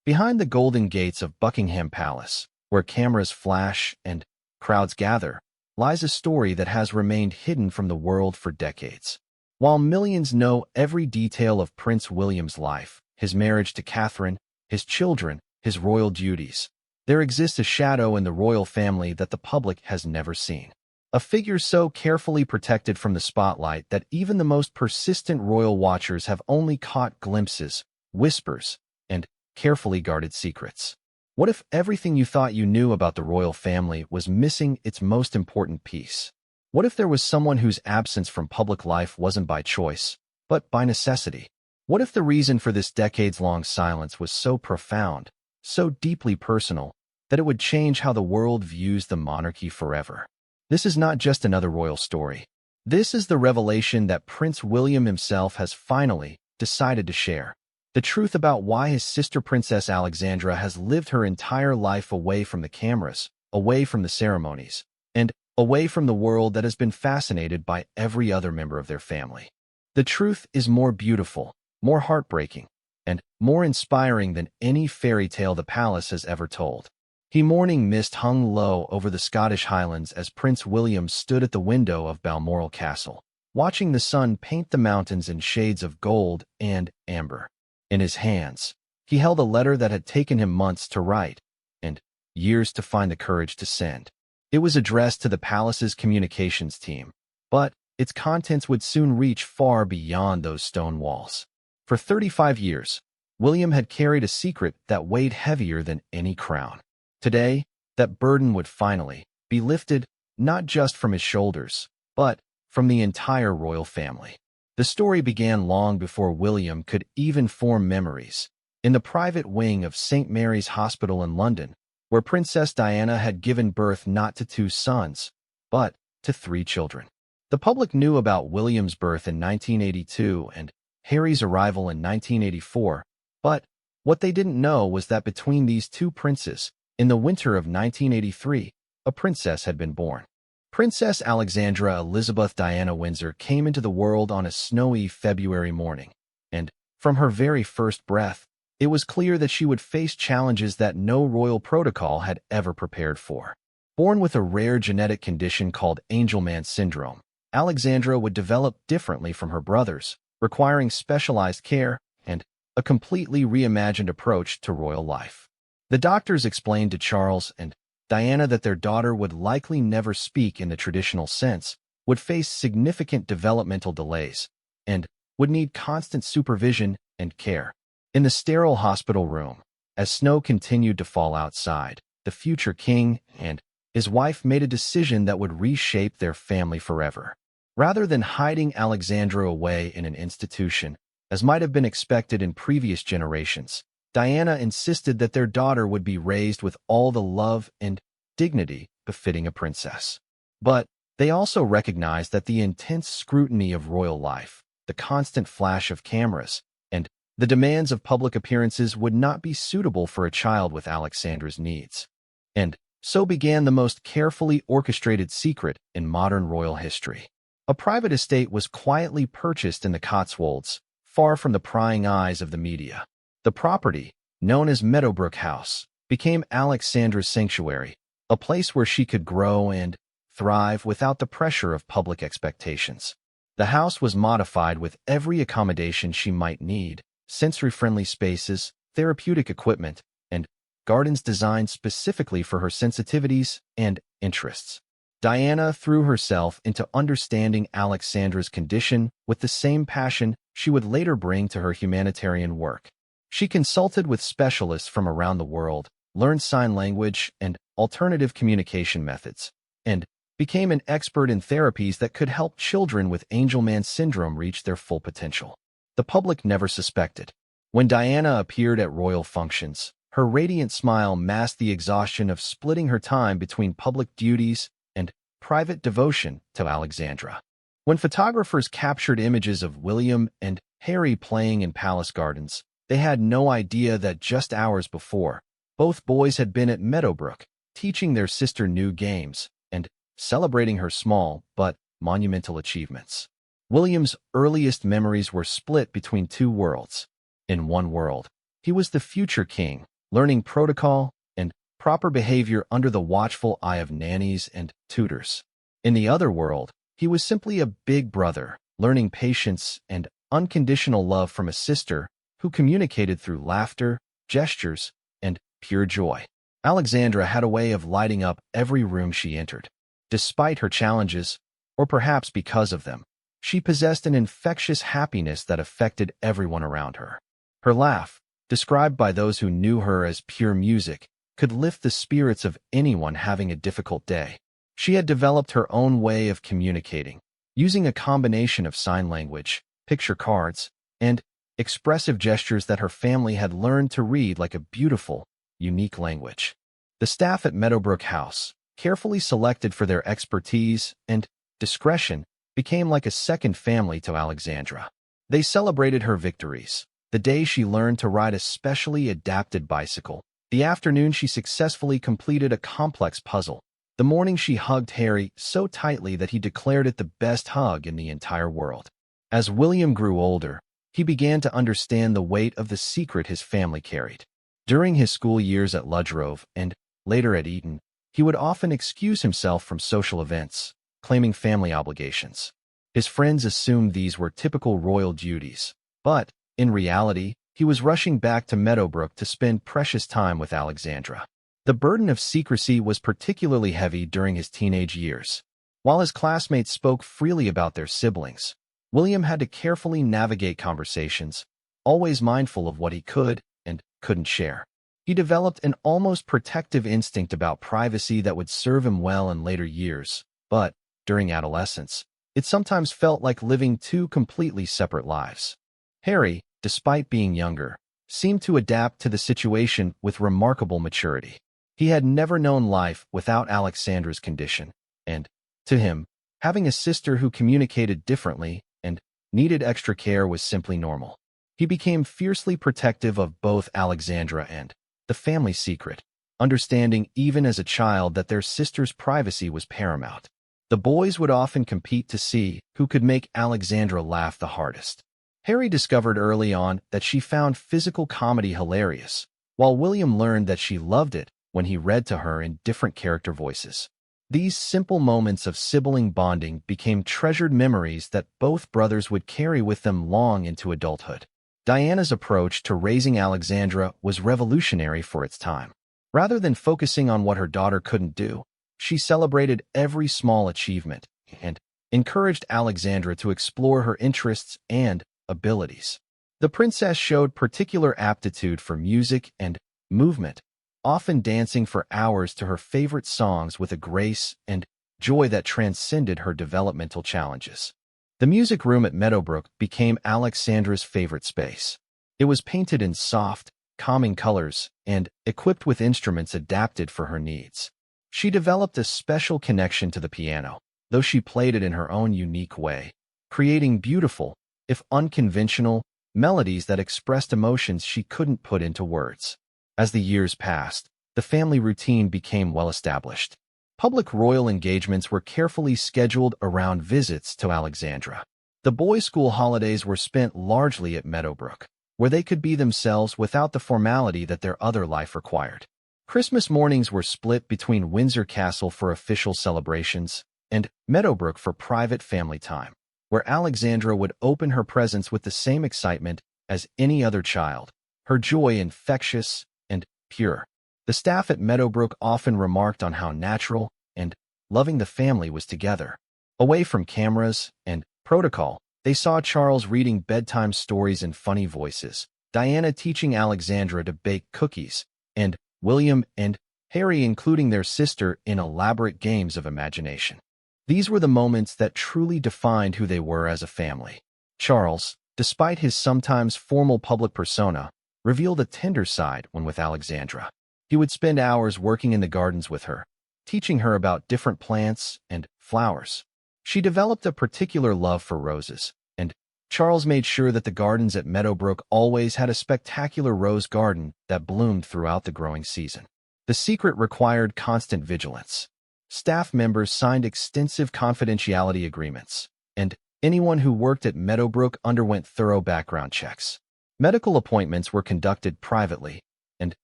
Behind the golden gates of Buckingham Palace, where cameras flash and crowds gather, lies a story that has remained hidden from the world for decades. While millions know every detail of Prince William's life, his marriage to Catherine, his children, his royal duties, there exists a shadow in the royal family that the public has never seen. A figure so carefully protected from the spotlight that even the most persistent royal watchers have only caught glimpses, whispers, and carefully guarded secrets. What if everything you thought you knew about the royal family was missing its most important piece? What if there was someone whose absence from public life wasn't by choice, but by necessity? What if the reason for this decades-long silence was so profound, so deeply personal, that it would change how the world views the monarchy forever? This is not just another royal story. This is the revelation that Prince William himself has finally decided to share. The truth about why his sister Princess Alexandra has lived her entire life away from the cameras, away from the ceremonies, and away from the world that has been fascinated by every other member of their family. The truth is more beautiful, more heartbreaking, and more inspiring than any fairy tale the palace has ever told. Morning mist hung low over the Scottish Highlands as Prince William stood at the window of Balmoral Castle, watching the sun paint the mountains in shades of gold and amber. In his hands, he held a letter that had taken him months to write and years to find the courage to send. It was addressed to the palace's communications team, but its contents would soon reach far beyond those stone walls. For 35 years, William had carried a secret that weighed heavier than any crown. Today, that burden would finally be lifted, not just from his shoulders, but from the entire royal family. The story began long before William could even form memories, in the private wing of St. Mary's Hospital in London, where Princess Diana had given birth not to 2 sons, but to 3 children. The public knew about William's birth in 1982 and Harry's arrival in 1984, but what they didn't know was that between these 2 princes, in the winter of 1983, a princess had been born. Princess Alexandra Elizabeth Diana Windsor came into the world on a snowy February morning, and from her very first breath, it was clear that she would face challenges that no royal protocol had ever prepared for. Born with a rare genetic condition called Angelman syndrome, Alexandra would develop differently from her brothers, requiring specialized care and a completely reimagined approach to royal life. The doctors explained to Charles and Diana that their daughter would likely never speak in the traditional sense, would face significant developmental delays, and would need constant supervision and care. In the sterile hospital room, as snow continued to fall outside, the future king and his wife made a decision that would reshape their family forever. Rather than hiding Alexandra away in an institution, as might have been expected in previous generations, Diana insisted that their daughter would be raised with all the love and dignity befitting a princess. But they also recognized that the intense scrutiny of royal life, the constant flash of cameras, and the demands of public appearances would not be suitable for a child with Alexandra's needs. And so began the most carefully orchestrated secret in modern royal history. A private estate was quietly purchased in the Cotswolds, far from the prying eyes of the media. The property, known as Meadowbrook House, became Alexandra's sanctuary, a place where she could grow and thrive without the pressure of public expectations. The house was modified with every accommodation she might need, sensory-friendly spaces, therapeutic equipment, and gardens designed specifically for her sensitivities and interests. Diana threw herself into understanding Alexandra's condition with the same passion she would later bring to her humanitarian work. She consulted with specialists from around the world, learned sign language and alternative communication methods, and became an expert in therapies that could help children with Angelman syndrome reach their full potential. The public never suspected. When Diana appeared at royal functions, her radiant smile masked the exhaustion of splitting her time between public duties and private devotion to Alexandra. When photographers captured images of William and Harry playing in palace gardens, they had no idea that just hours before, both boys had been at Meadowbrook, teaching their sister new games and celebrating her small but monumental achievements. William's earliest memories were split between 2 worlds. In one world, he was the future king, learning protocol and proper behavior under the watchful eye of nannies and tutors. In the other world, he was simply a big brother, learning patience and unconditional love from a sister who communicated through laughter, gestures, and pure joy. Alexandra had a way of lighting up every room she entered. Despite her challenges, or perhaps because of them, she possessed an infectious happiness that affected everyone around her. Her laugh, described by those who knew her as pure music, could lift the spirits of anyone having a difficult day. She had developed her own way of communicating, using a combination of sign language, picture cards, and expressive gestures that her family had learned to read like a beautiful, unique language. The staff at Meadowbrook House, carefully selected for their expertise and discretion, became like a second family to Alexandra. They celebrated her victories: the day she learned to ride a specially adapted bicycle, the afternoon she successfully completed a complex puzzle, the morning she hugged Harry so tightly that he declared it the best hug in the entire world. As William grew older, he began to understand the weight of the secret his family carried. During his school years at Ludgrove and later at Eton, he would often excuse himself from social events, claiming family obligations. His friends assumed these were typical royal duties, but, in reality, he was rushing back to Meadowbrook to spend precious time with Alexandra. The burden of secrecy was particularly heavy during his teenage years. While his classmates spoke freely about their siblings, William had to carefully navigate conversations, always mindful of what he could and couldn't share. He developed an almost protective instinct about privacy that would serve him well in later years, but, during adolescence, it sometimes felt like living two completely separate lives. Harry, despite being younger, seemed to adapt to the situation with remarkable maturity. He had never known life without Alexandra's condition, and, to him, having a sister who communicated differently and needed extra care was simply normal. He became fiercely protective of both Alexandra and the family secret, understanding even as a child that their sister's privacy was paramount. The boys would often compete to see who could make Alexandra laugh the hardest. Harry discovered early on that she found physical comedy hilarious, while William learned that she loved it when he read to her in different character voices. These simple moments of sibling bonding became treasured memories that both brothers would carry with them long into adulthood. Diana's approach to raising Alexandra was revolutionary for its time. Rather than focusing on what her daughter couldn't do, she celebrated every small achievement and encouraged Alexandra to explore her interests and abilities. The princess showed particular aptitude for music and movement, often dancing for hours to her favorite songs with a grace and joy that transcended her developmental challenges. The music room at Meadowbrook became Alexandra's favorite space. It was painted in soft, calming colors and equipped with instruments adapted for her needs. She developed a special connection to the piano, though she played it in her own unique way, creating beautiful, if unconventional, melodies that expressed emotions she couldn't put into words. As the years passed, the family routine became well established. Public royal engagements were carefully scheduled around visits to Alexandra. The boys' school holidays were spent largely at Meadowbrook, where they could be themselves without the formality that their other life required. Christmas mornings were split between Windsor Castle for official celebrations and Meadowbrook for private family time, where Alexandra would open her presents with the same excitement as any other child, her joy infectious and pure. The staff at Meadowbrook often remarked on how natural and loving the family was together. Away from cameras and protocol, they saw Charles reading bedtime stories in funny voices, Diana teaching Alexandra to bake cookies, and William and Harry including their sister in elaborate games of imagination. These were the moments that truly defined who they were as a family. Charles, despite his sometimes formal public persona, revealed a tender side when with Alexandra. He would spend hours working in the gardens with her, teaching her about different plants and flowers. She developed a particular love for roses, and Charles made sure that the gardens at Meadowbrook always had a spectacular rose garden that bloomed throughout the growing season. The secret required constant vigilance. Staff members signed extensive confidentiality agreements, and anyone who worked at Meadowbrook underwent thorough background checks. Medical appointments were conducted privately, and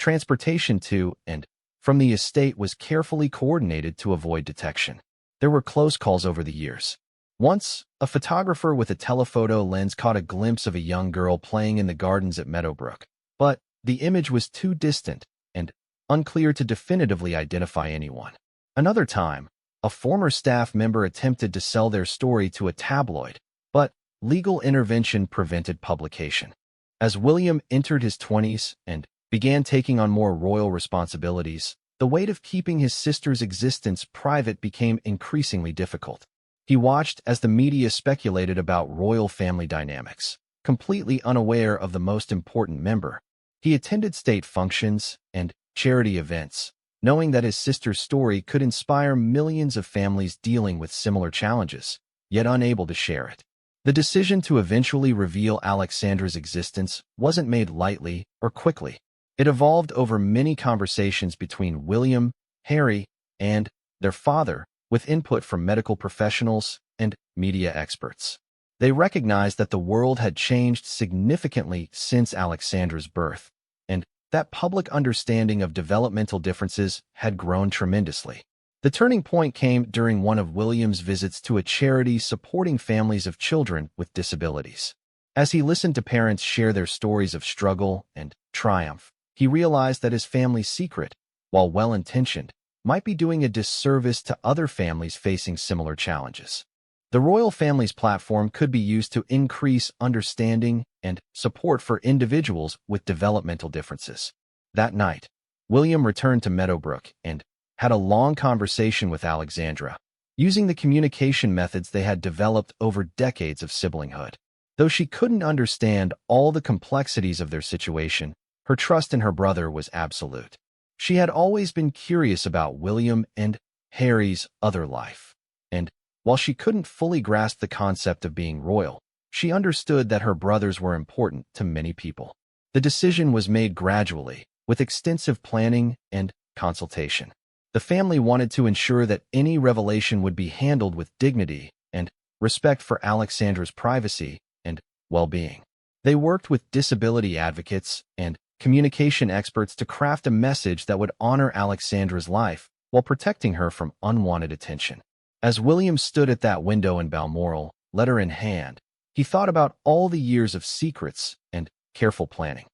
transportation to and from the estate was carefully coordinated to avoid detection. There were close calls over the years. Once, a photographer with a telephoto lens caught a glimpse of a young girl playing in the gardens at Meadowbrook, but the image was too distant and unclear to definitively identify anyone. Another time, a former staff member attempted to sell their story to a tabloid, but legal intervention prevented publication. As William entered his 20s and began taking on more royal responsibilities, the weight of keeping his sister's existence private became increasingly difficult. He watched as the media speculated about royal family dynamics, completely unaware of the most important member. He attended state functions and charity events, knowing that his sister's story could inspire millions of families dealing with similar challenges, yet unable to share it. The decision to eventually reveal Alexandra's existence wasn't made lightly or quickly. It evolved over many conversations between William, Harry, and their father, with input from medical professionals and media experts. They recognized that the world had changed significantly since Alexandra's birth, and that public understanding of developmental differences had grown tremendously. The turning point came during one of William's visits to a charity supporting families of children with disabilities. As he listened to parents share their stories of struggle and triumph, he realized that his family's secret, while well-intentioned, might be doing a disservice to other families facing similar challenges. The royal family's platform could be used to increase understanding and support for individuals with developmental differences. That night, William returned to Meadowbrook and had a long conversation with Alexandra, using the communication methods they had developed over decades of siblinghood. Though she couldn't understand all the complexities of their situation, her trust in her brother was absolute. She had always been curious about William and Harry's other life, and while she couldn't fully grasp the concept of being royal, she understood that her brothers were important to many people. The decision was made gradually, with extensive planning and consultation. The family wanted to ensure that any revelation would be handled with dignity and respect for Alexandra's privacy and well-being. They worked with disability advocates and communication experts to craft a message that would honor Alexandra's life while protecting her from unwanted attention. As William stood at that window in Balmoral, letter in hand, he thought about all the years of secrets and careful planning.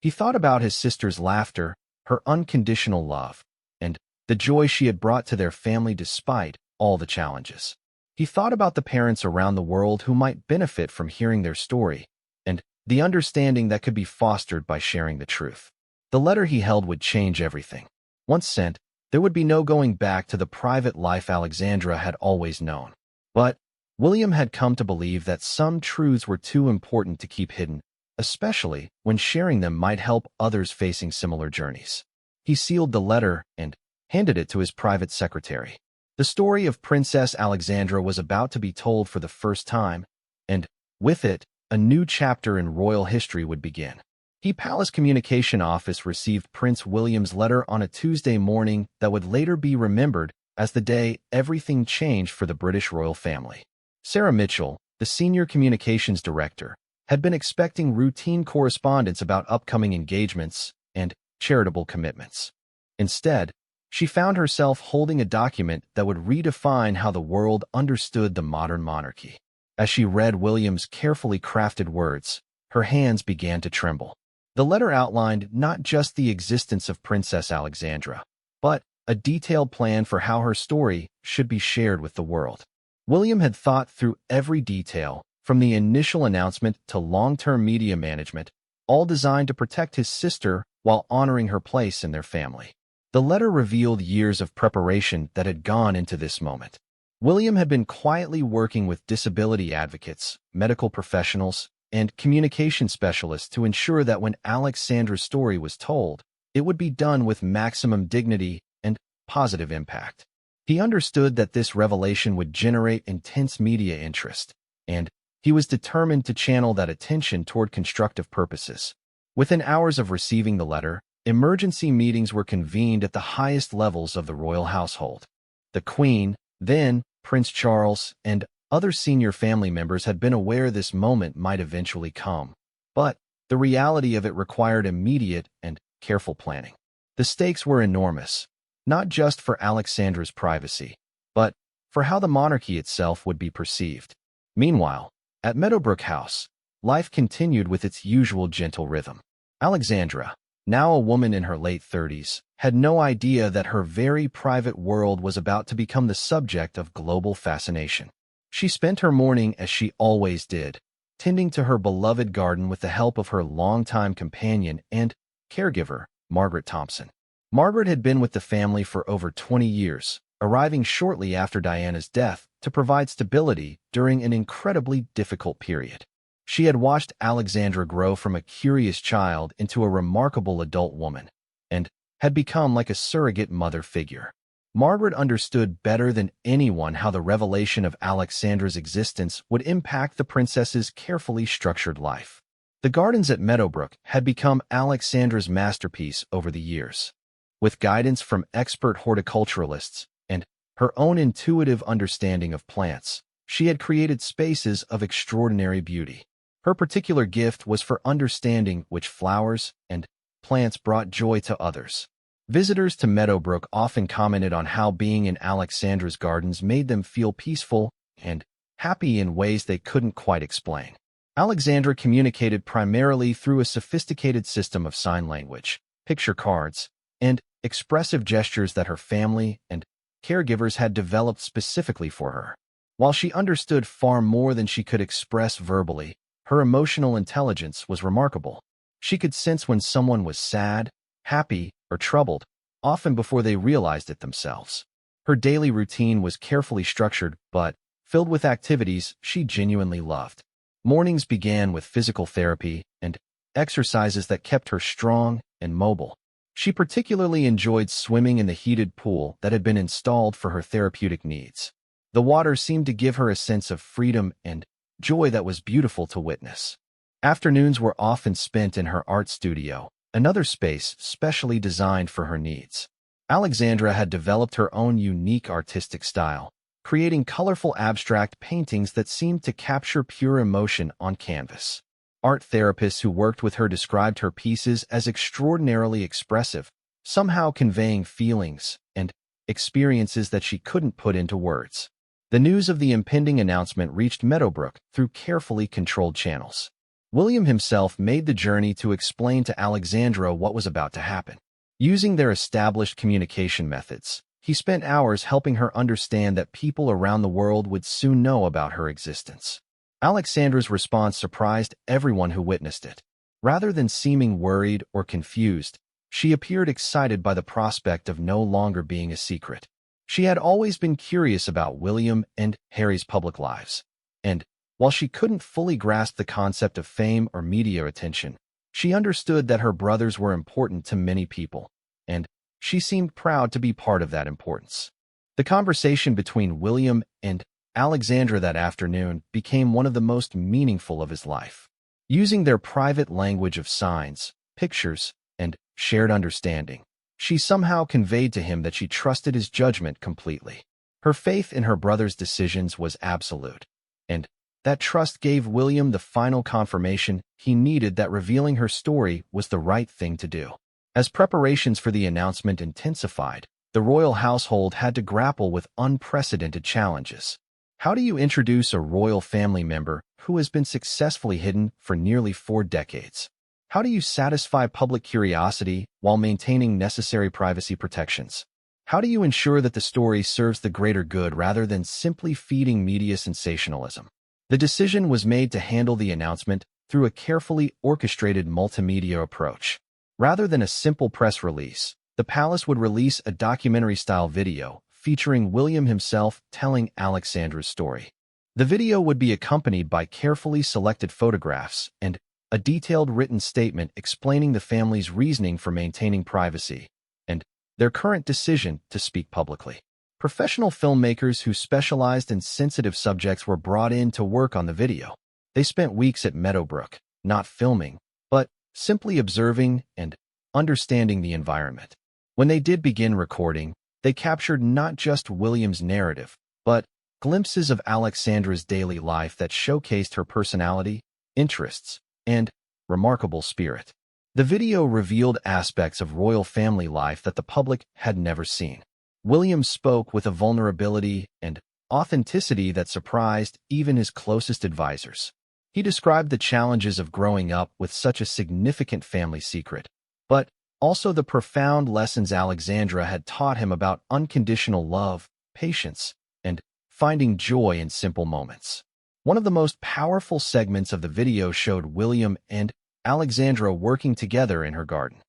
He thought about his sister's laughter, her unconditional love, and the joy she had brought to their family despite all the challenges. He thought about the parents around the world who might benefit from hearing their story, and the understanding that could be fostered by sharing the truth. The letter he held would change everything. Once sent, there would be no going back to the private life Alexandra had always known. But William had come to believe that some truths were too important to keep hidden, especially when sharing them might help others facing similar journeys. He sealed the letter and handed it to his private secretary. The story of Princess Alexandra was about to be told for the first time, and with it, a new chapter in royal history would begin. The Palace Communication Office received Prince William's letter on a Tuesday morning that would later be remembered as the day everything changed for the British royal family. Sarah Mitchell, the senior communications director, had been expecting routine correspondence about upcoming engagements and charitable commitments. Instead, she found herself holding a document that would redefine how the world understood the modern monarchy. As she read William's carefully crafted words, her hands began to tremble. The letter outlined not just the existence of Princess Alexandra, but a detailed plan for how her story should be shared with the world. William had thought through every detail, from the initial announcement to long-term media management, all designed to protect his sister while honoring her place in their family. The letter revealed years of preparation that had gone into this moment. William had been quietly working with disability advocates, medical professionals, and communication specialists to ensure that when Alexandra's story was told, it would be done with maximum dignity and positive impact. He understood that this revelation would generate intense media interest, and he was determined to channel that attention toward constructive purposes. Within hours of receiving the letter, emergency meetings were convened at the highest levels of the royal household. The Queen, then Prince Charles, and other senior family members had been aware this moment might eventually come, but the reality of it required immediate and careful planning. The stakes were enormous, not just for Alexandra's privacy, but for how the monarchy itself would be perceived. Meanwhile, at Meadowbrook House, life continued with its usual gentle rhythm. Alexandra, now a woman in her late 30s, had no idea that her very private world was about to become the subject of global fascination. She spent her morning as she always did, tending to her beloved garden with the help of her longtime companion and caregiver, Margaret Thompson. Margaret had been with the family for over 20 years, arriving shortly after Diana's death to provide stability during an incredibly difficult period. She had watched Alexandra grow from a curious child into a remarkable adult woman, and had become like a surrogate mother figure. Margaret understood better than anyone how the revelation of Alexandra's existence would impact the princess's carefully structured life. The gardens at Meadowbrook had become Alexandra's masterpiece over the years. With guidance from expert horticulturalists and her own intuitive understanding of plants, she had created spaces of extraordinary beauty. Her particular gift was for understanding which flowers and plants brought joy to others. Visitors to Meadowbrook often commented on how being in Alexandra's gardens made them feel peaceful and happy in ways they couldn't quite explain. Alexandra communicated primarily through a sophisticated system of sign language, picture cards, and expressive gestures that her family and caregivers had developed specifically for her. While she understood far more than she could express verbally, her emotional intelligence was remarkable. She could sense when someone was sad, happy, or troubled, often before they realized it themselves. Her daily routine was carefully structured but filled with activities she genuinely loved. Mornings began with physical therapy and exercises that kept her strong and mobile. She particularly enjoyed swimming in the heated pool that had been installed for her therapeutic needs. The water seemed to give her a sense of freedom and joy that was beautiful to witness. Afternoons were often spent in her art studio, another space specially designed for her needs. Alexandra had developed her own unique artistic style, creating colorful abstract paintings that seemed to capture pure emotion on canvas. Art therapists who worked with her described her pieces as extraordinarily expressive, somehow conveying feelings and experiences that she couldn't put into words. The news of the impending announcement reached Meadowbrook through carefully controlled channels. William himself made the journey to explain to Alexandra what was about to happen. Using their established communication methods, he spent hours helping her understand that people around the world would soon know about her existence. Alexandra's response surprised everyone who witnessed it. Rather than seeming worried or confused, she appeared excited by the prospect of no longer being a secret. She had always been curious about William and Harry's public lives, and while she couldn't fully grasp the concept of fame or media attention, she understood that her brothers were important to many people, and she seemed proud to be part of that importance. The conversation between William and Alexandra that afternoon became one of the most meaningful of his life. Using their private language of signs, pictures, and shared understanding, she somehow conveyed to him that she trusted his judgment completely. Her faith in her brother's decisions was absolute, and that trust gave William the final confirmation he needed that revealing her story was the right thing to do. As preparations for the announcement intensified, the royal household had to grapple with unprecedented challenges. How do you introduce a royal family member who has been successfully hidden for nearly 4 decades? How do you satisfy public curiosity while maintaining necessary privacy protections? How do you ensure that the story serves the greater good rather than simply feeding media sensationalism? The decision was made to handle the announcement through a carefully orchestrated multimedia approach. Rather than a simple press release, the palace would release a documentary-style video featuring William himself telling Alexandra's story. The video would be accompanied by carefully selected photographs and a detailed written statement explaining the family's reasoning for maintaining privacy and their current decision to speak publicly. Professional filmmakers who specialized in sensitive subjects were brought in to work on the video. They spent weeks at Meadowbrook, not filming, but simply observing and understanding the environment. When they did begin recording, they captured not just William's narrative, but glimpses of Alexandra's daily life that showcased her personality, interests, and remarkable spirit. The video revealed aspects of royal family life that the public had never seen. William spoke with a vulnerability and authenticity that surprised even his closest advisors. He described the challenges of growing up with such a significant family secret, but also the profound lessons Alexandra had taught him about unconditional love, patience, and finding joy in simple moments. One of the most powerful segments of the video showed William and Alexandra working together in her garden.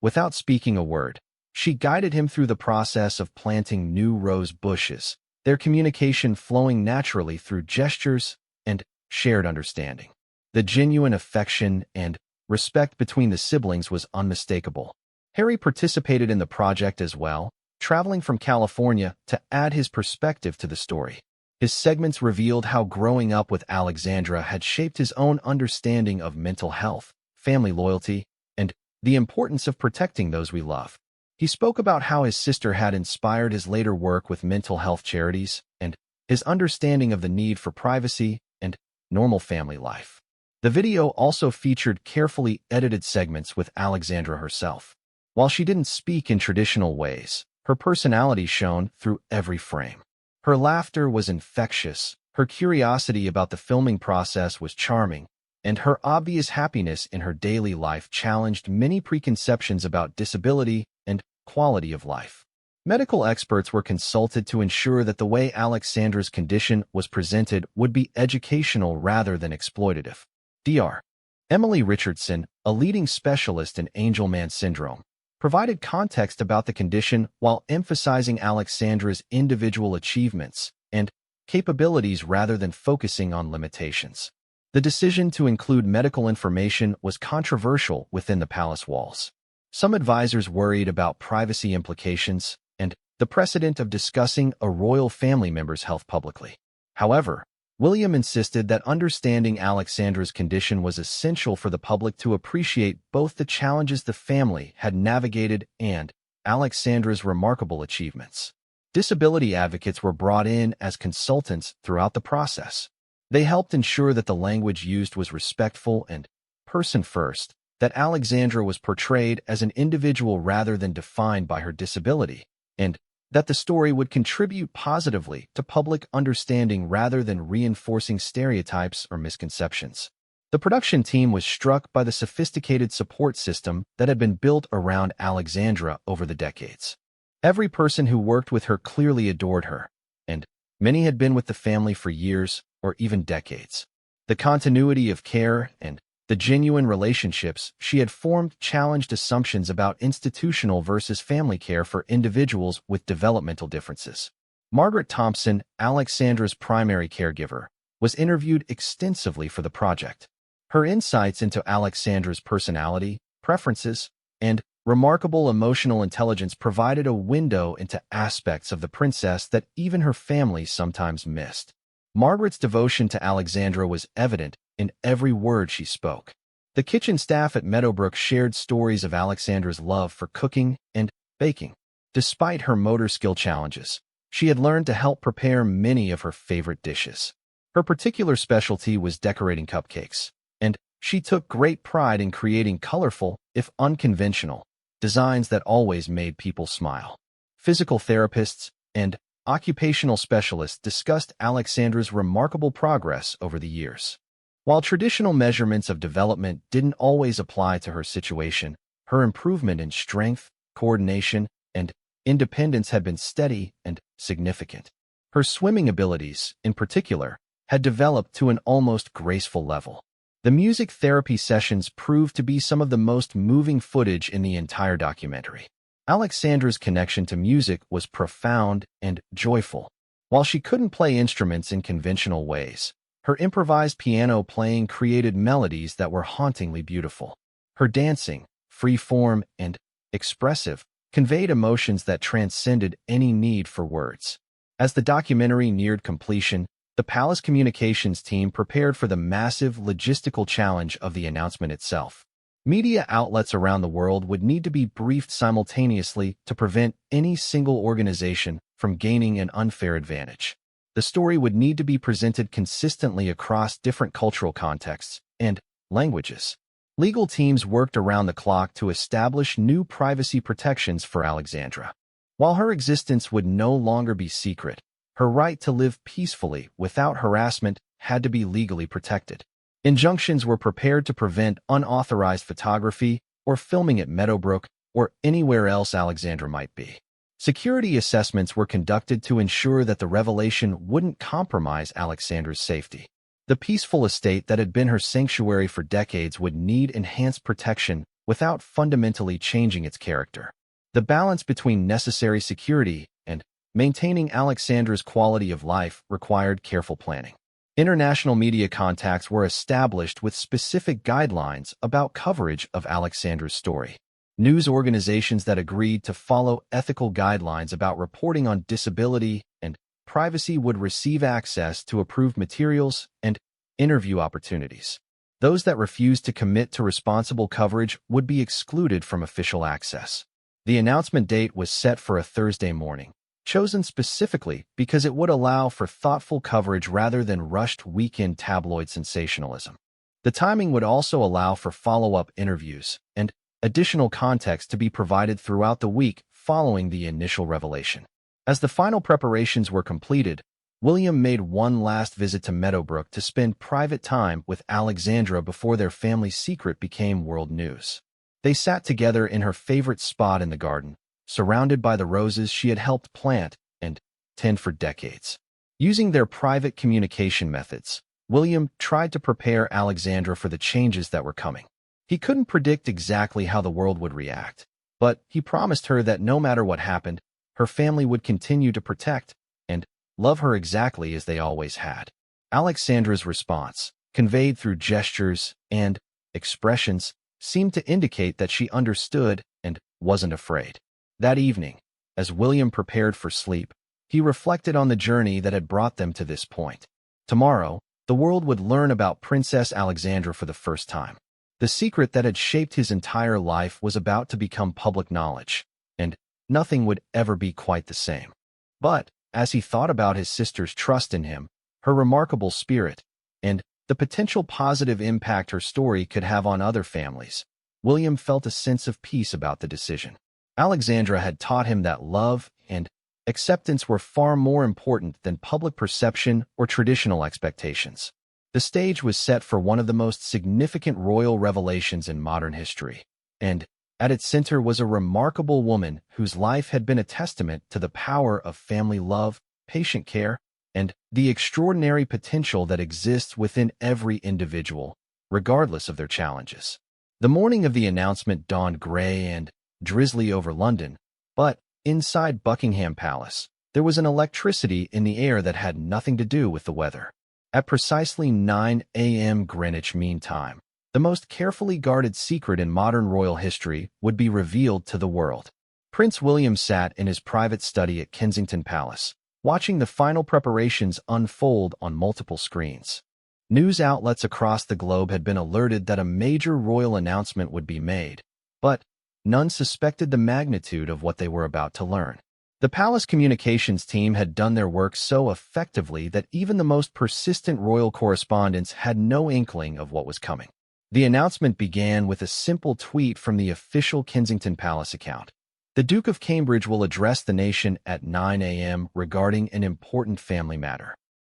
Without speaking a word, she guided him through the process of planting new rose bushes, their communication flowing naturally through gestures and shared understanding. The genuine affection and respect between the siblings was unmistakable. Harry participated in the project as well, traveling from California to add his perspective to the story. His segments revealed how growing up with Alexandra had shaped his own understanding of mental health, family loyalty, and the importance of protecting those we love. He spoke about how his sister had inspired his later work with mental health charities and his understanding of the need for privacy and normal family life. The video also featured carefully edited segments with Alexandra herself. While she didn't speak in traditional ways, her personality shone through every frame. Her laughter was infectious, her curiosity about the filming process was charming, and her obvious happiness in her daily life challenged many preconceptions about disability and quality of life. Medical experts were consulted to ensure that the way Alexandra's condition was presented would be educational rather than exploitative. Dr. Emily Richardson, a leading specialist in Angelman syndrome, provided context about the condition while emphasizing Alexandra's individual achievements and capabilities rather than focusing on limitations. The decision to include medical information was controversial within the palace walls. Some advisors worried about privacy implications and the precedent of discussing a royal family member's health publicly. However, William insisted that understanding Alexandra's condition was essential for the public to appreciate both the challenges the family had navigated and Alexandra's remarkable achievements. Disability advocates were brought in as consultants throughout the process. They helped ensure that the language used was respectful and person-first, that Alexandra was portrayed as an individual rather than defined by her disability, and that the story would contribute positively to public understanding rather than reinforcing stereotypes or misconceptions. The production team was struck by the sophisticated support system that had been built around Alexandra over the decades. Every person who worked with her clearly adored her, and many had been with the family for years or even decades. The continuity of care and the genuine relationships she had formed challenged assumptions about institutional versus family care for individuals with developmental differences. Margaret Thompson, Alexandra's primary caregiver, was interviewed extensively for the project. Her insights into Alexandra's personality, preferences, and remarkable emotional intelligence provided a window into aspects of the princess that even her family sometimes missed. Margaret's devotion to Alexandra was evident in every word she spoke. The kitchen staff at Meadowbrook shared stories of Alexandra's love for cooking and baking. Despite her motor skill challenges, she had learned to help prepare many of her favorite dishes. Her particular specialty was decorating cupcakes, and she took great pride in creating colorful, if unconventional, designs that always made people smile. Physical therapists and occupational specialists discussed Alexandra's remarkable progress over the years. While traditional measurements of development didn't always apply to her situation, her improvement in strength, coordination, and independence had been steady and significant. Her swimming abilities, in particular, had developed to an almost graceful level. The music therapy sessions proved to be some of the most moving footage in the entire documentary. Alexandra's connection to music was profound and joyful. While she couldn't play instruments in conventional ways, her improvised piano playing created melodies that were hauntingly beautiful. Her dancing, free-form and expressive, conveyed emotions that transcended any need for words. As the documentary neared completion, the Palace Communications team prepared for the massive logistical challenge of the announcement itself. Media outlets around the world would need to be briefed simultaneously to prevent any single organization from gaining an unfair advantage. The story would need to be presented consistently across different cultural contexts and languages. Legal teams worked around the clock to establish new privacy protections for Alexandra. While her existence would no longer be secret, her right to live peacefully without harassment had to be legally protected. Injunctions were prepared to prevent unauthorized photography or filming at Meadowbrook or anywhere else Alexandra might be. Security assessments were conducted to ensure that the revelation wouldn't compromise Alexandra's safety. The peaceful estate that had been her sanctuary for decades would need enhanced protection without fundamentally changing its character. The balance between necessary security and maintaining Alexandra's quality of life required careful planning. International media contacts were established with specific guidelines about coverage of Alexandra's story. News organizations that agreed to follow ethical guidelines about reporting on disability and privacy would receive access to approved materials and interview opportunities. Those that refused to commit to responsible coverage would be excluded from official access. The announcement date was set for a Thursday morning, chosen specifically because it would allow for thoughtful coverage rather than rushed weekend tabloid sensationalism. The timing would also allow for follow-up interviews and additional context to be provided throughout the week following the initial revelation. As the final preparations were completed, William made one last visit to Meadowbrook to spend private time with Alexandra before their family's secret became world news. They sat together in her favorite spot in the garden, surrounded by the roses she had helped plant and tend for decades. Using their private communication methods, William tried to prepare Alexandra for the changes that were coming. He couldn't predict exactly how the world would react, but he promised her that no matter what happened, her family would continue to protect and love her exactly as they always had. Alexandra's response, conveyed through gestures and expressions, seemed to indicate that she understood and wasn't afraid. That evening, as William prepared for sleep, he reflected on the journey that had brought them to this point. Tomorrow, the world would learn about Princess Alexandra for the first time. The secret that had shaped his entire life was about to become public knowledge, and nothing would ever be quite the same. But, as he thought about his sister's trust in him, her remarkable spirit, and the potential positive impact her story could have on other families, William felt a sense of peace about the decision. Alexandra had taught him that love and acceptance were far more important than public perception or traditional expectations. The stage was set for one of the most significant royal revelations in modern history, and at its center was a remarkable woman whose life had been a testament to the power of family love, patient care, and the extraordinary potential that exists within every individual, regardless of their challenges. The morning of the announcement dawned gray and drizzly over London, but inside Buckingham Palace, there was an electricity in the air that had nothing to do with the weather. At precisely 9 a.m. Greenwich Mean Time, the most carefully guarded secret in modern royal history would be revealed to the world. Prince William sat in his private study at Kensington Palace, watching the final preparations unfold on multiple screens. News outlets across the globe had been alerted that a major royal announcement would be made, but none suspected the magnitude of what they were about to learn. The palace communications team had done their work so effectively that even the most persistent royal correspondents had no inkling of what was coming. The announcement began with a simple tweet from the official Kensington Palace account. The Duke of Cambridge will address the nation at 9 a.m. regarding an important family matter.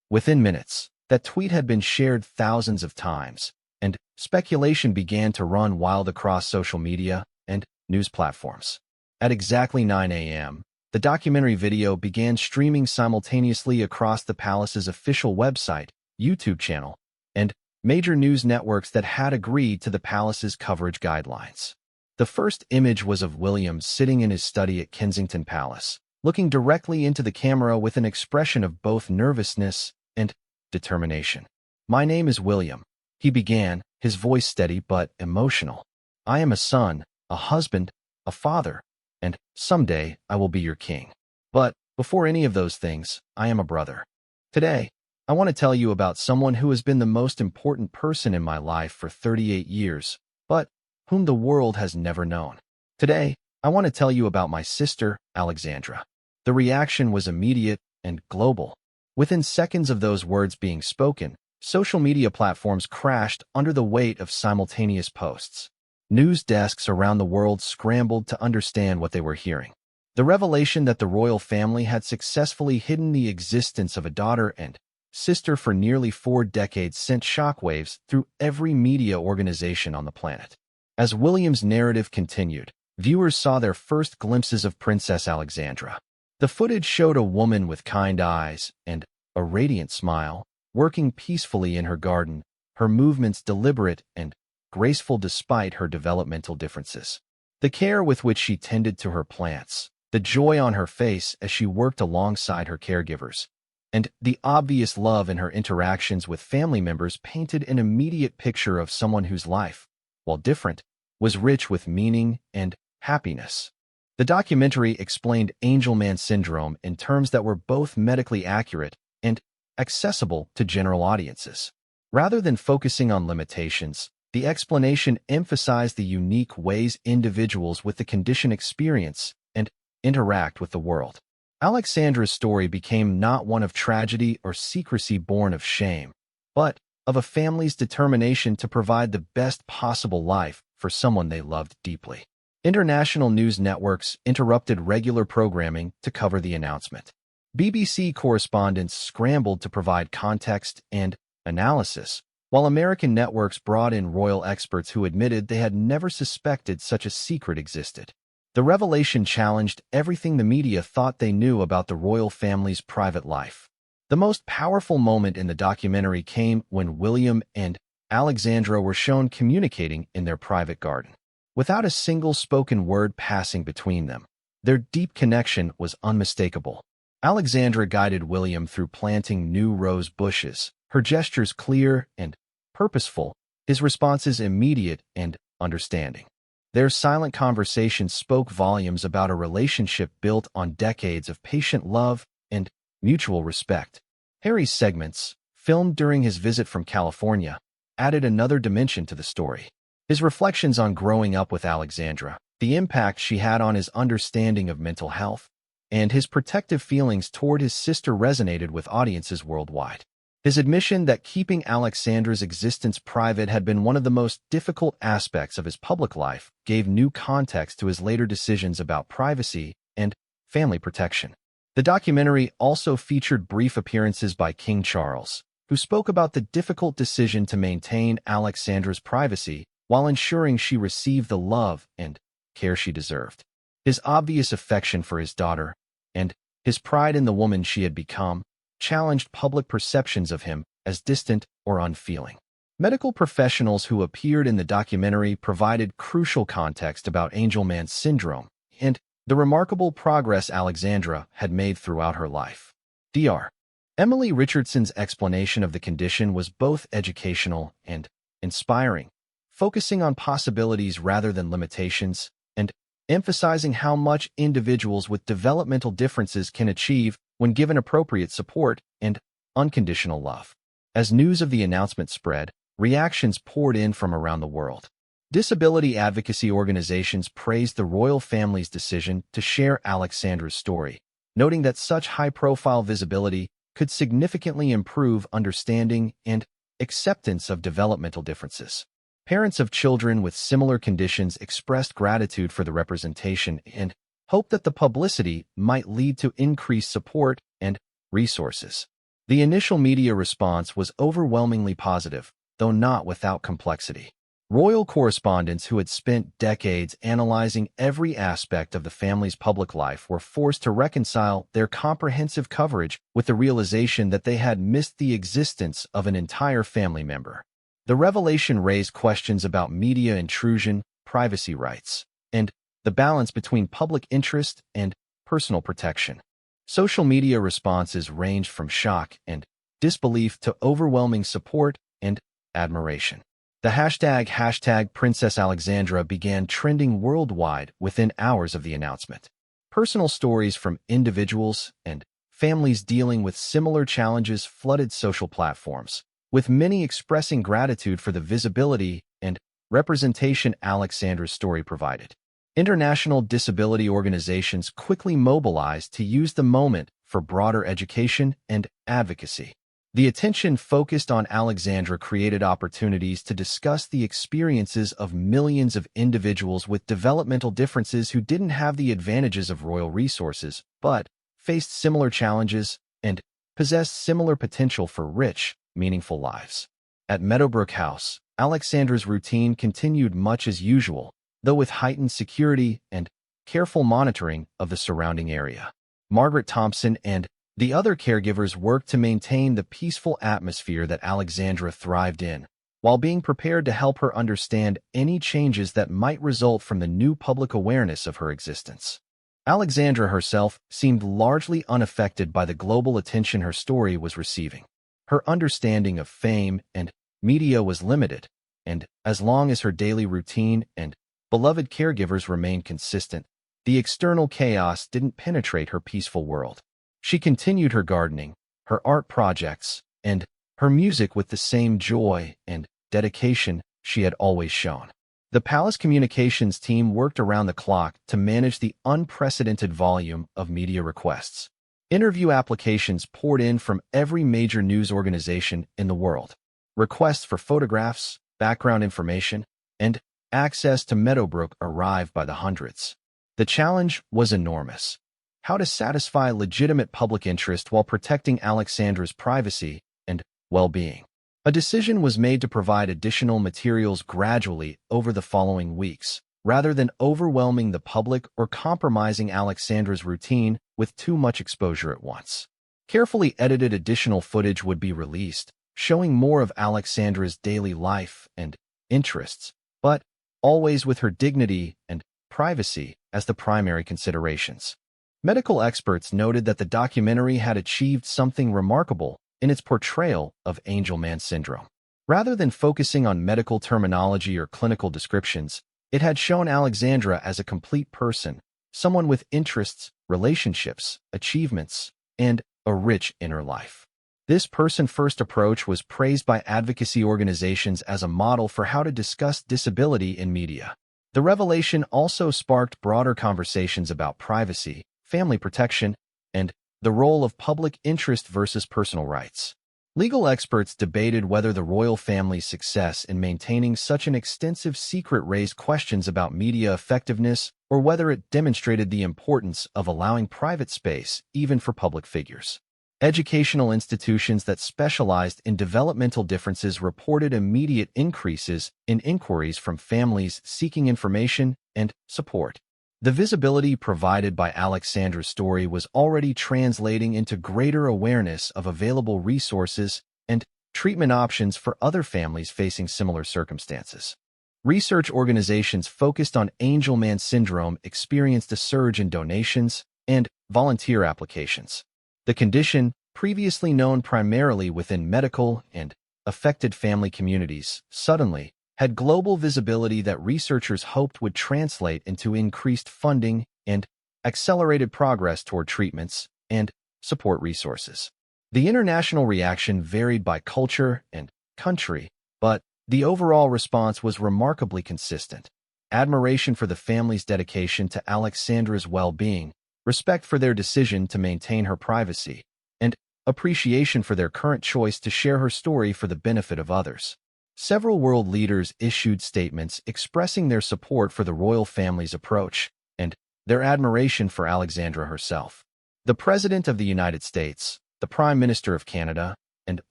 Within minutes, that tweet had been shared thousands of times, and speculation began to run wild across social media and news platforms. At exactly 9 a.m., the documentary video began streaming simultaneously across the palace's official website, YouTube channel, and major news networks that had agreed to the palace's coverage guidelines. The first image was of William sitting in his study at Kensington Palace, looking directly into the camera with an expression of both nervousness and determination. "My name is William," he began, his voice steady but emotional. "I am a son, a husband, a father, and someday I will be your king. But before any of those things, I am a brother. Today, I want to tell you about someone who has been the most important person in my life for 38 years, but whom the world has never known. Today, I want to tell you about my sister, Alexandra." The reaction was immediate and global. Within seconds of those words being spoken, social media platforms crashed under the weight of simultaneous posts. News desks around the world scrambled to understand what they were hearing. The revelation that the royal family had successfully hidden the existence of a daughter and sister for nearly 4 decades sent shockwaves through every media organization on the planet. As William's narrative continued, viewers saw their first glimpses of Princess Alexandra. The footage showed a woman with kind eyes and a radiant smile, working peacefully in her garden, her movements deliberate and graceful despite her developmental differences. The care with which she tended to her plants, the joy on her face as she worked alongside her caregivers, and the obvious love in her interactions with family members painted an immediate picture of someone whose life, while different, was rich with meaning and happiness. The documentary explained Angelman syndrome in terms that were both medically accurate and accessible to general audiences. Rather than focusing on limitations, the explanation emphasized the unique ways individuals with the condition experience and interact with the world. Alexandra's story became not one of tragedy or secrecy born of shame, but of a family's determination to provide the best possible life for someone they loved deeply. International news networks interrupted regular programming to cover the announcement. BBC correspondents scrambled to provide context and analysis, while American networks brought in royal experts who admitted they had never suspected such a secret existed. The revelation challenged everything the media thought they knew about the royal family's private life. The most powerful moment in the documentary came when William and Alexandra were shown communicating in their private garden. Without a single spoken word passing between them, their deep connection was unmistakable. Alexandra guided William through planting new rose bushes, her gestures clear and purposeful, his responses immediate and understanding. Their silent conversation spoke volumes about a relationship built on decades of patient love and mutual respect. Harry's segments, filmed during his visit from California, added another dimension to the story. His reflections on growing up with Alexandra, the impact she had on his understanding of mental health, and his protective feelings toward his sister resonated with audiences worldwide. His admission that keeping Alexandra's existence private had been one of the most difficult aspects of his public life gave new context to his later decisions about privacy and family protection. The documentary also featured brief appearances by King Charles, who spoke about the difficult decision to maintain Alexandra's privacy while ensuring she received the love and care she deserved. His obvious affection for his daughter and his pride in the woman she had become challenged public perceptions of him as distant or unfeeling. Medical professionals who appeared in the documentary provided crucial context about Angelman syndrome and the remarkable progress Alexandra had made throughout her life. Dr. Emily Richardson's explanation of the condition was both educational and inspiring, focusing on possibilities rather than limitations, and emphasizing how much individuals with developmental differences can achieve when given appropriate support and unconditional love. As news of the announcement spread, reactions poured in from around the world. Disability advocacy organizations praised the royal family's decision to share Alexandra's story, noting that such high-profile visibility could significantly improve understanding and acceptance of developmental differences. Parents of children with similar conditions expressed gratitude for the representation and hoped that the publicity might lead to increased support and resources. The initial media response was overwhelmingly positive, though not without complexity. Royal correspondents who had spent decades analyzing every aspect of the family's public life were forced to reconcile their comprehensive coverage with the realization that they had missed the existence of an entire family member. The revelation raised questions about media intrusion, privacy rights, and the balance between public interest and personal protection. Social media responses ranged from shock and disbelief to overwhelming support and admiration. The hashtag Princess Alexandra began trending worldwide within hours of the announcement. Personal stories from individuals and families dealing with similar challenges flooded social platforms, with many expressing gratitude for the visibility and representation Alexandra's story provided. International disability organizations quickly mobilized to use the moment for broader education and advocacy. The attention focused on Alexandra created opportunities to discuss the experiences of millions of individuals with developmental differences who didn't have the advantages of royal resources, but faced similar challenges and possessed similar potential for rich, meaningful lives. At Meadowbrook House, Alexandra's routine continued much as usual, though with heightened security and careful monitoring of the surrounding area. Margaret Thompson and the other caregivers worked to maintain the peaceful atmosphere that Alexandra thrived in, while being prepared to help her understand any changes that might result from the new public awareness of her existence. Alexandra herself seemed largely unaffected by the global attention her story was receiving. Her understanding of fame and media was limited, and as long as her daily routine and beloved caregivers remained consistent, the external chaos didn't penetrate her peaceful world. She continued her gardening, her art projects, and her music with the same joy and dedication she had always shown. The palace communications team worked around the clock to manage the unprecedented volume of media requests. Interview applications poured in from every major news organization in the world. Requests for photographs, background information, and access to Meadowbrook arrived by the hundreds. The challenge was enormous. How to satisfy legitimate public interest while protecting Alexandra's privacy and well-being. A decision was made to provide additional materials gradually over the following weeks, rather than overwhelming the public or compromising Alexandra's routine with too much exposure at once. Carefully edited additional footage would be released, showing more of Alexandra's daily life and interests, but always with her dignity and privacy as the primary considerations. Medical experts noted that the documentary had achieved something remarkable in its portrayal of Angelman syndrome. Rather than focusing on medical terminology or clinical descriptions, it had shown Alexandra as a complete person, someone with interests, relationships, achievements, and a rich inner life. This person-first approach was praised by advocacy organizations as a model for how to discuss disability in media. The revelation also sparked broader conversations about privacy, family protection, and the role of public interest versus personal rights. Legal experts debated whether the royal family's success in maintaining such an extensive secret raised questions about media effectiveness or whether it demonstrated the importance of allowing private space even for public figures. Educational institutions that specialized in developmental differences reported immediate increases in inquiries from families seeking information and support. The visibility provided by Alexandra's story was already translating into greater awareness of available resources and treatment options for other families facing similar circumstances. Research organizations focused on Angelman syndrome experienced a surge in donations and volunteer applications. The condition, previously known primarily within medical and affected family communities, suddenly had global visibility that researchers hoped would translate into increased funding and accelerated progress toward treatments and support resources. The international reaction varied by culture and country, but the overall response was remarkably consistent. Admiration for the family's dedication to Alexandra's well-being, respect for their decision to maintain her privacy, and appreciation for their current choice to share her story for the benefit of others. Several world leaders issued statements expressing their support for the royal family's approach and their admiration for Alexandra herself. The President of the United States, the Prime Minister of Canada, and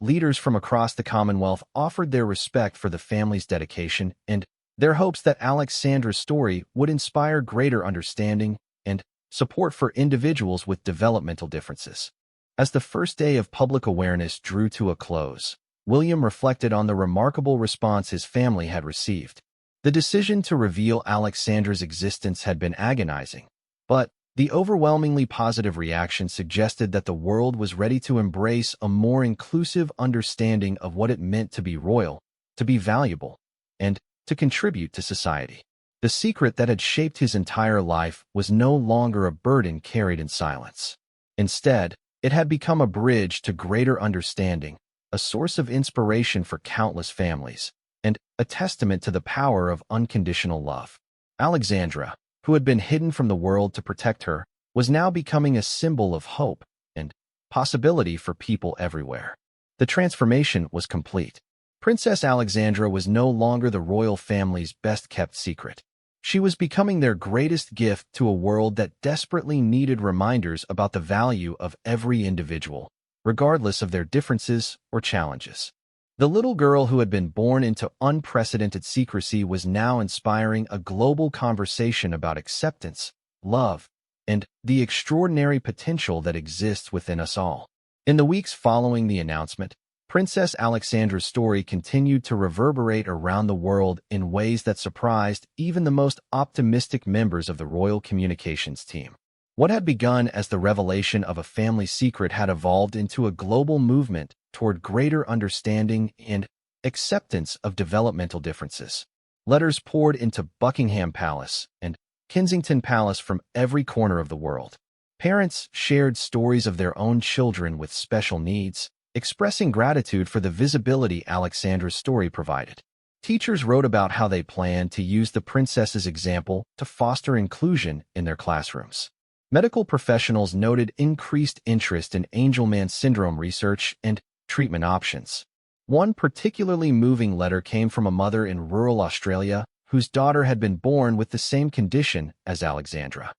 leaders from across the Commonwealth offered their respect for the family's dedication and their hopes that Alexandra's story would inspire greater understanding and support for individuals with developmental differences. As the first day of public awareness drew to a close, William reflected on the remarkable response his family had received. The decision to reveal Alexandra's existence had been agonizing, but the overwhelmingly positive reaction suggested that the world was ready to embrace a more inclusive understanding of what it meant to be royal, to be valuable, and to contribute to society. The secret that had shaped his entire life was no longer a burden carried in silence. Instead, it had become a bridge to greater understanding, a source of inspiration for countless families, and a testament to the power of unconditional love. Alexandra, who had been hidden from the world to protect her, was now becoming a symbol of hope and possibility for people everywhere. The transformation was complete. Princess Alexandra was no longer the royal family's best-kept secret. She was becoming their greatest gift to a world that desperately needed reminders about the value of every individual, regardless of their differences or challenges. The little girl who had been born into unprecedented secrecy was now inspiring a global conversation about acceptance, love, and the extraordinary potential that exists within us all. In the weeks following the announcement, Princess Alexandra's story continued to reverberate around the world in ways that surprised even the most optimistic members of the royal communications team. What had begun as the revelation of a family secret had evolved into a global movement toward greater understanding and acceptance of developmental differences. Letters poured into Buckingham Palace and Kensington Palace from every corner of the world. Parents shared stories of their own children with special needs, expressing gratitude for the visibility Alexandra's story provided. Teachers wrote about how they planned to use the princess's example to foster inclusion in their classrooms. Medical professionals noted increased interest in Angelman syndrome research and treatment options. One particularly moving letter came from a mother in rural Australia whose daughter had been born with the same condition as Alexandra.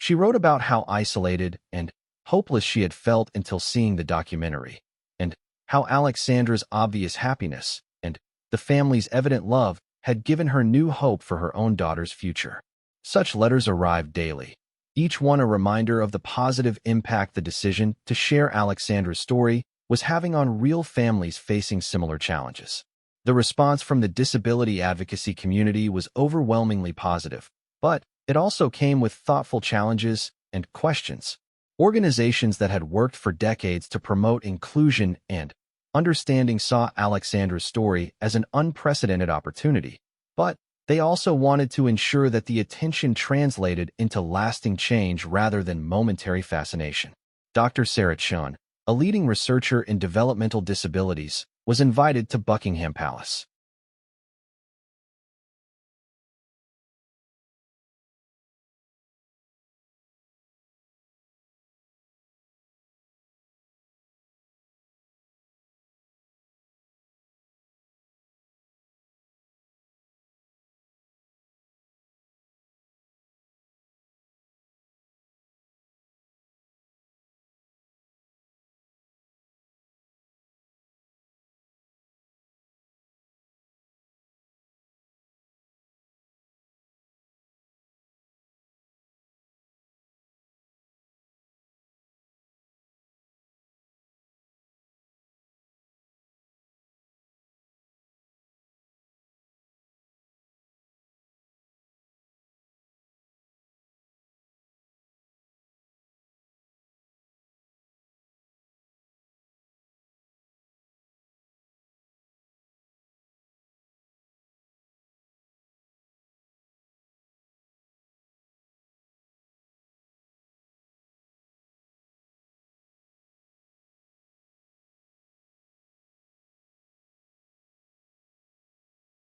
She wrote about how isolated and hopeless she had felt until seeing the documentary, and how Alexandra's obvious happiness and the family's evident love had given her new hope for her own daughter's future. Such letters arrived daily, each one a reminder of the positive impact the decision to share Alexandra's story was having on real families facing similar challenges. The response from the disability advocacy community was overwhelmingly positive, but it also came with thoughtful challenges and questions. Organizations that had worked for decades to promote inclusion and understanding saw Alexandra's story as an unprecedented opportunity, but they also wanted to ensure that the attention translated into lasting change rather than momentary fascination. Dr. Sarah Chun, a leading researcher in developmental disabilities, was invited to Buckingham Palace.